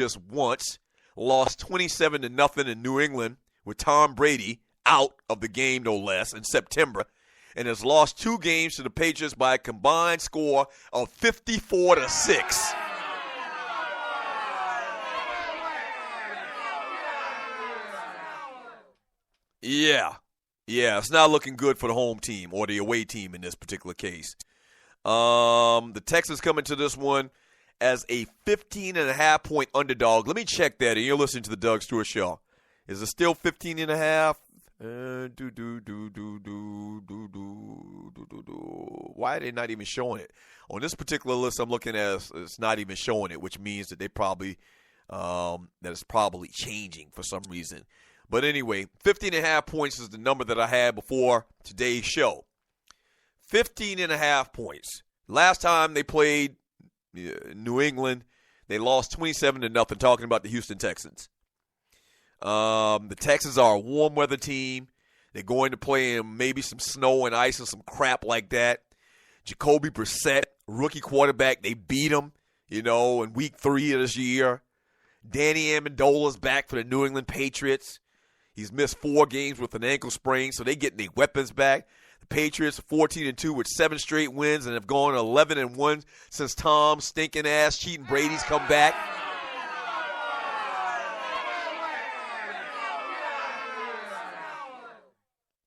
just once, lost 27-0 in New England with Tom Brady out of the game, no less, in September, and has lost 2 games to the Patriots by a combined score of 54-6. Yeah, it's not looking good for the home team or the away team in this particular case. The Texans come into this one as a 15.5-point underdog. Let me check that. And you're listening to the Doug Stewart Show. Is it still 15.5? Why are they not even showing it? On this particular list I'm looking at, it's not even showing it, which means that they probably that it's probably changing for some reason. But anyway, 15.5 points is the number that I had before today's show. 15.5 points. Last time they played New England, they lost 27-0, talking about the Houston Texans. The Texans are a warm weather team. They're going to play in maybe some snow and ice and some crap like that. Jacoby Brissett, rookie quarterback, they beat him, in week 3 of this year. Danny Amendola's back for the New England Patriots. He's missed 4 games with an ankle sprain, so they're getting their weapons back. The Patriots are 14-2 with 7 straight wins and have gone 11-1 since Tom stinking ass cheating Brady's come back.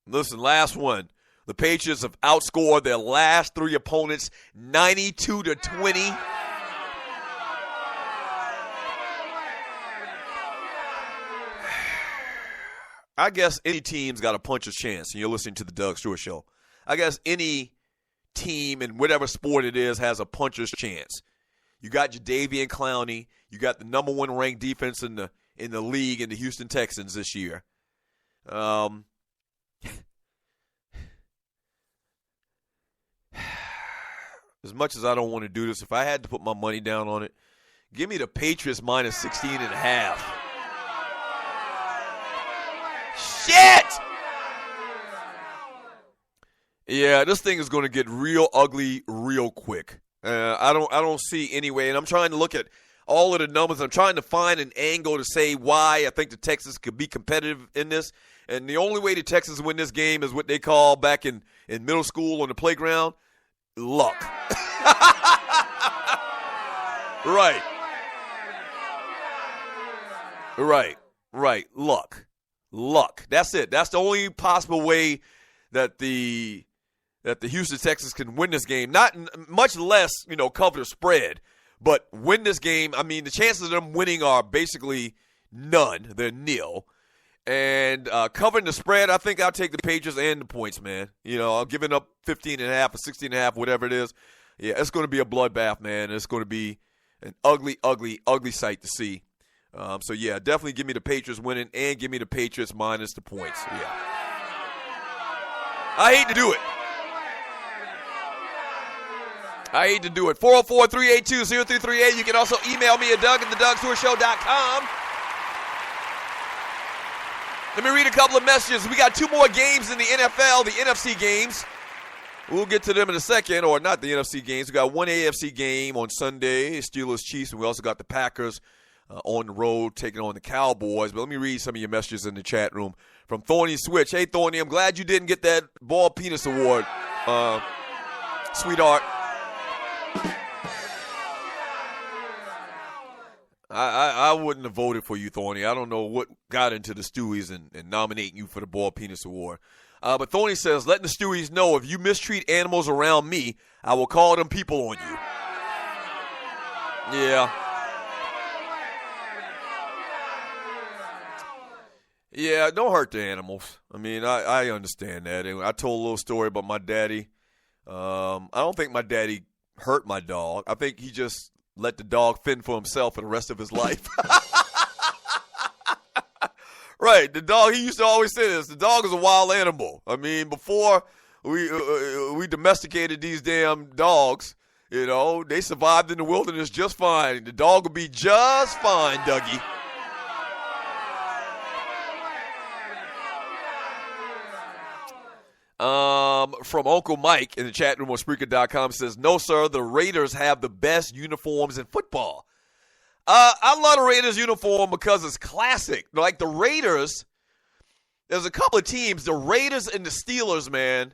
Listen, last one. The Patriots have outscored their last 3 opponents 92-20. I guess any team's got a puncher's chance, and you're listening to the Doug Stewart Show. I guess any team in whatever sport it is has a puncher's chance. You got Jadeveon Clowney. You got the number 1 ranked defense in the league in the Houston Texans this year. As much as I don't want to do this, if I had to put my money down on it, give me the Patriots minus 16.5. Shit! Yeah, this thing is going to get real ugly real quick. I don't see any way, and I'm trying to look at all of the numbers. I'm trying to find an angle to say why I think the Texans could be competitive in this. And the only way the Texans win this game is what they call back in middle school on the playground, luck. Right. Luck. That's it. That's the only possible way that the Houston Texans can win this game. Not much less, cover the spread, but win this game. I mean, the chances of them winning are basically none. They're nil. And covering the spread, I think I'll take the Patriots and the points, man. I'm giving up 15.5 or 16.5, whatever it is. Yeah, it's going to be a bloodbath, man. It's going to be an ugly, ugly, ugly sight to see. So, yeah, definitely give me the Patriots winning and give me the Patriots minus the points. Yeah. I hate to do it. 404-382-0338. You can also email me at Doug@thedougstewartshow.com. Let me read a couple of messages. We got 2 more games in the NFL, the NFC games. We'll get to them in a second, or not the NFC games. We got one AFC game on Sunday, Steelers Chiefs, and we also got the Packers on the road taking on the Cowboys. But let me read some of your messages in the chat room from Thorny Switch. Hey, Thorny, I'm glad you didn't get that bald penis award, sweetheart. I wouldn't have voted for you, Thorny. I don't know what got into the Stewies and nominating you for the bald penis award. But Thorny says, letting the Stewies know if you mistreat animals around me, I will call them people on you. Yeah. Yeah, don't hurt the animals. I mean, I understand that. And I told a little story about my daddy. I don't think my daddy hurt my dog. I think he just let the dog fend for himself for the rest of his life. Right, the dog, he used to always say this, the dog is a wild animal. I mean, before we domesticated these damn dogs, they survived in the wilderness just fine. The dog will be just fine, Dougie. From Uncle Mike in the chat room on Spreaker.com says, no, sir, the Raiders have the best uniforms in football. I love the Raiders uniform because it's classic. Like the Raiders, there's a couple of teams, the Raiders and the Steelers, man.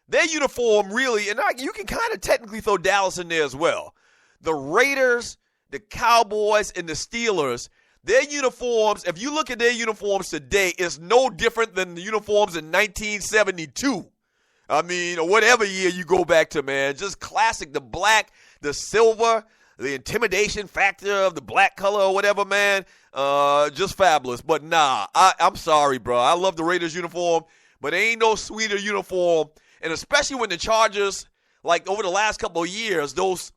Their uniform really, and you can kind of technically throw Dallas in there as well. The Raiders, the Cowboys, and the Steelers, their uniforms, if you look at their uniforms today, it's no different than the uniforms in 1972. I mean, or whatever year you go back to, man. Just classic, the black, the silver, the intimidation factor of the black color or whatever, man. Just fabulous. But nah, I'm sorry, bro. I love the Raiders uniform, but there ain't no sweeter uniform. And especially when the Chargers, like over the last couple of years, those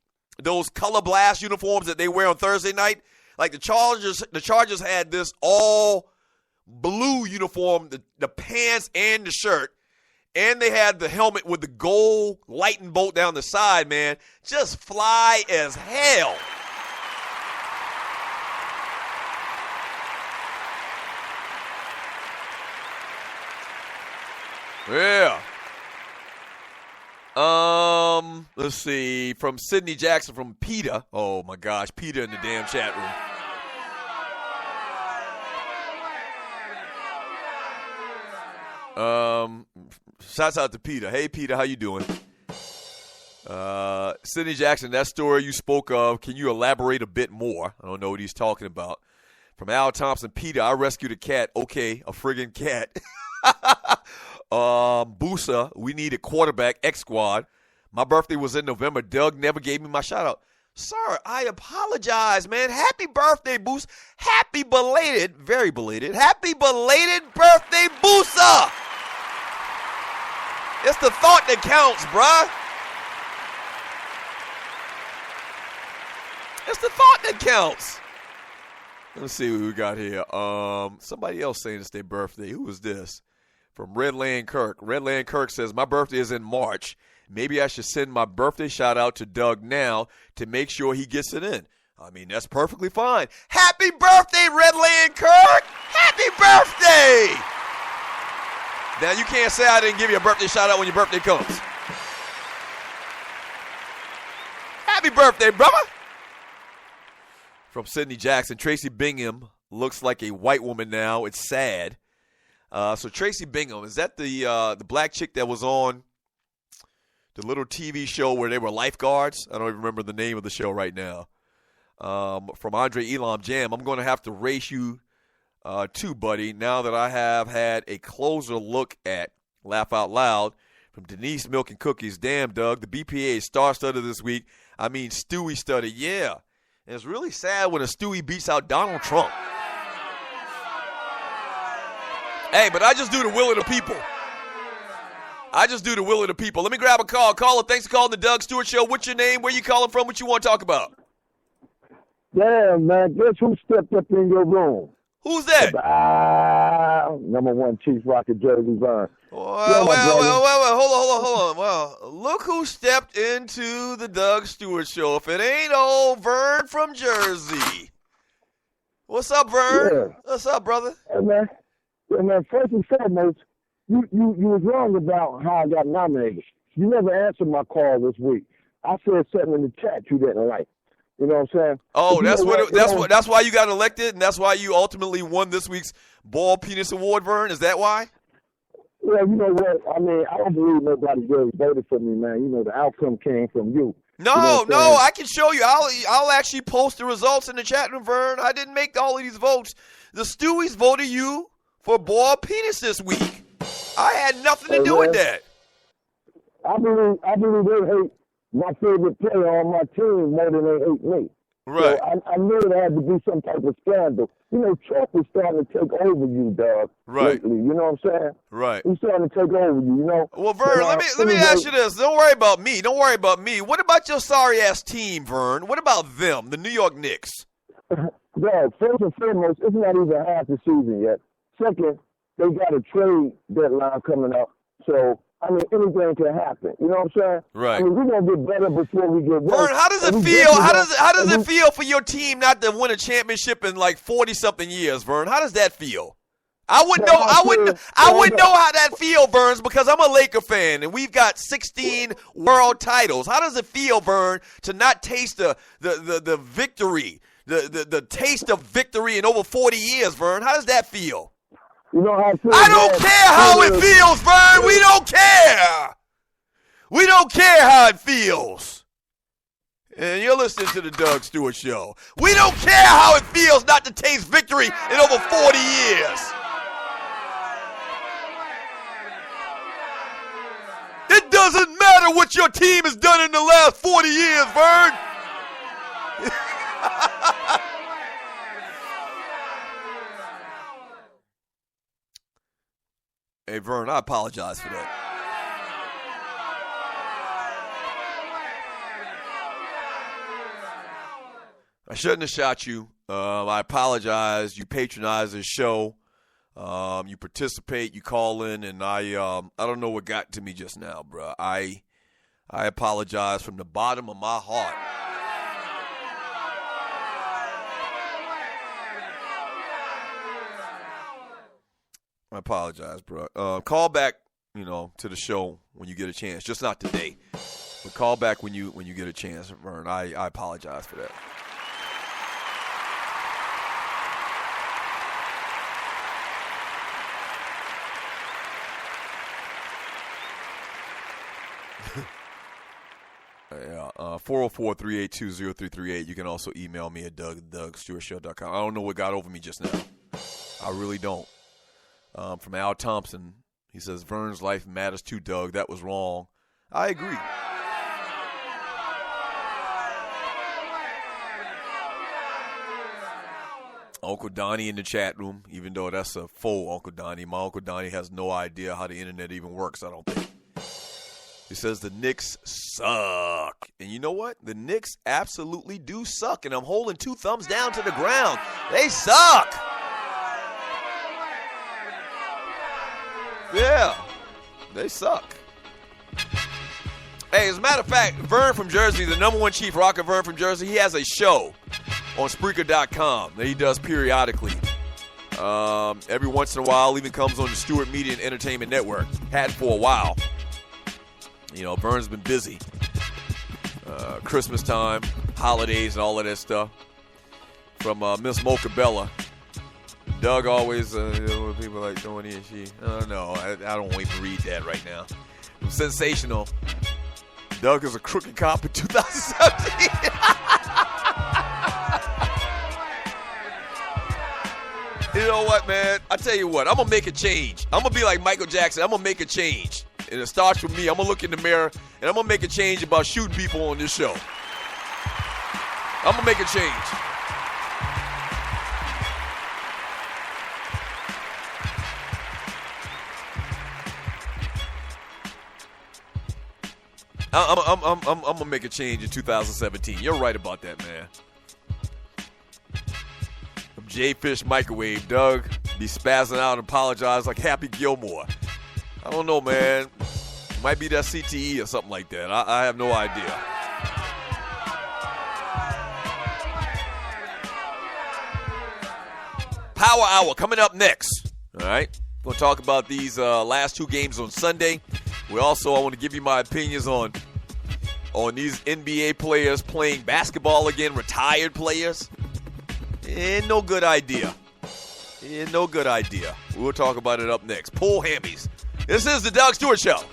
color blast uniforms that they wear on Thursday night, like the Chargers had this all blue uniform, the pants and the shirt, and they had the helmet with the gold lightning bolt down the side, man. Just fly as hell. Yeah. Let's see. From Sidney Jackson from Peter. Oh my gosh, Peter in the damn chat room. Shouts out to Peter. Hey Peter, how you doing? Sidney Jackson, that story you spoke of, can you elaborate a bit more? I don't know what he's talking about. From Al Thompson, Peter, I rescued a cat. Okay, a friggin' cat. Boosa, we need a quarterback, X squad. My birthday was in November. Doug never gave me my shout out. Sir, I apologize, man. Happy birthday, Boosa. Happy belated, very belated. Happy belated birthday, Boosa. It's the thought that counts, bruh. It's the thought that counts. Let's see what we got here. Somebody else saying it's their birthday. Who is this? From Redland Kirk. Redland Kirk says, my birthday is in March. Maybe I should send my birthday shout out to Doug now to make sure he gets it in. I mean, that's perfectly fine. Happy birthday, Redland Kirk! Happy birthday! Now, you can't say I didn't give you a birthday shout out when your birthday comes. Happy birthday, brother! From Sidney Jackson, Tracy Bingham looks like a white woman now. It's sad. So Tracy Bingham, is that the black chick that was on the little TV show where they were lifeguards? I don't even remember the name of the show right now. From Andre Elam Jam, I'm going to have to race you too, buddy, now that I have had a closer look at Laugh Out Loud. From Denise Milk and Cookies, damn, Doug, the BPA is star-studded this week. I mean, Stewie-studded, yeah. And it's really sad when a Stewie beats out Donald Trump. Hey, but I just do the will of the people. I just do the will of the people. Let me grab a call. Caller, thanks for calling the Doug Stewart Show. What's your name? Where you calling from? What you want to talk about? Damn, man. Guess who stepped up in your room? Who's that? Number one Chief Rocket Jersey Vern. Well, hold on. Well, look who stepped into the Doug Stewart Show. If it ain't old Vern from Jersey. What's up, Vern? Yeah. What's up, brother? Hey, man. Yeah, man, first and foremost, you was wrong about how I got nominated. You never answered my call this week. I said something in the chat you didn't like. You know what I'm saying? Oh, that's why you got elected, and that's why you ultimately won this week's Ball Penis Award, Vern? Is that why? Yeah, you know what? I mean, I don't believe nobody really voted for me, man. You know, the outcome came from you. No, you know I can show you. I'll actually post the results in the chat room, Vern. I didn't make all of these votes. The Stewies voted you for Ball Penis this week. I had nothing to do with that. I believe they hate my favorite player on my team more than they hate me. Right. So I knew there had to be some type of scandal. You know, Trump is starting to take over you, dog. Right. Lately, you know what I'm saying? Right. He's starting to take over you, you know? Well, Vern, let me ask you this. Don't worry about me. What about your sorry-ass team, Vern? What about them, the New York Knicks? Dog, first and foremost, it's not even half the season yet. Second, they got a trade deadline coming up. So, I mean, anything can happen. You know what I'm saying? Right. I mean, we're going to get better before we get worse. Vern, how does it feel? How does it feel for your team not to win a championship in like 40-something years, Vern? How does that feel? I wouldn't know how that feel, Vern, because I'm a Laker fan and we've got 16 world titles. How does it feel, Vern, to not taste the victory, the taste of victory in over 40 years, Vern. How does that feel? You know how I don't care how it feels, Vern. We don't care. We don't care how it feels. And you're listening to the Doug Stewart Show. We don't care how it feels not to taste victory in over 40 years. It doesn't matter what your team has done in the last 40 years, Vern. Hey, Vern, I apologize for that. I shouldn't have shot you. I apologize. You patronize this show. You participate. You call in, and I don't know what got to me just now, bro. I apologize from the bottom of my heart. I apologize, bro. Call back, to the show when you get a chance. Just not today, but call back when you get a chance, Vern. I apologize for that. Yeah, 404-382-0338. You can also email me at doug@dougstewartshow.com. I don't know what got over me just now. I really don't. From Al Thompson, he says, Vern's life matters too, Doug. That was wrong. I agree. Uncle Donnie in the chat room, even though that's a faux Uncle Donnie. My Uncle Donnie has no idea how the internet even works, I don't think. He says the Knicks suck. And you know what? The Knicks absolutely do suck. And I'm holding 2 thumbs down to the ground. They suck. Yeah, they suck. Hey, as a matter of fact, Vern from Jersey, the number 1 chief rocker, Vern from Jersey, he has a show on Spreaker.com that he does periodically. Every once in a while, even comes on the Stewart Media and Entertainment Network. Had for a while. Vern's been busy. Christmas time, holidays, and all of that stuff. From Miss Mocha Bella. Doug always, when people like throwing he and she. No, I don't even read that right now. From Sensational. Doug is a crooked cop in 2017. You know what, man? I tell you what, I'm going to make a change. I'm going to be like Michael Jackson. I'm going to make a change. And it starts with me. I'm going to look in the mirror, and I'm going to make a change about shooting people on this show. I'm going to make a change. I'm going to make a change in 2017. You're right about that, man. J-Fish Microwave, Doug, be spazzing out and apologize like Happy Gilmore. I don't know, man. Might be that CTE or something like that. I have no idea. Power Hour coming up next. All right. Going to talk about these last 2 games on Sunday. I want to give you my opinions on these NBA players playing basketball again, retired players. No good idea. No good idea. We'll talk about it up next. Pull Hammys. This is the Doug Stewart Show.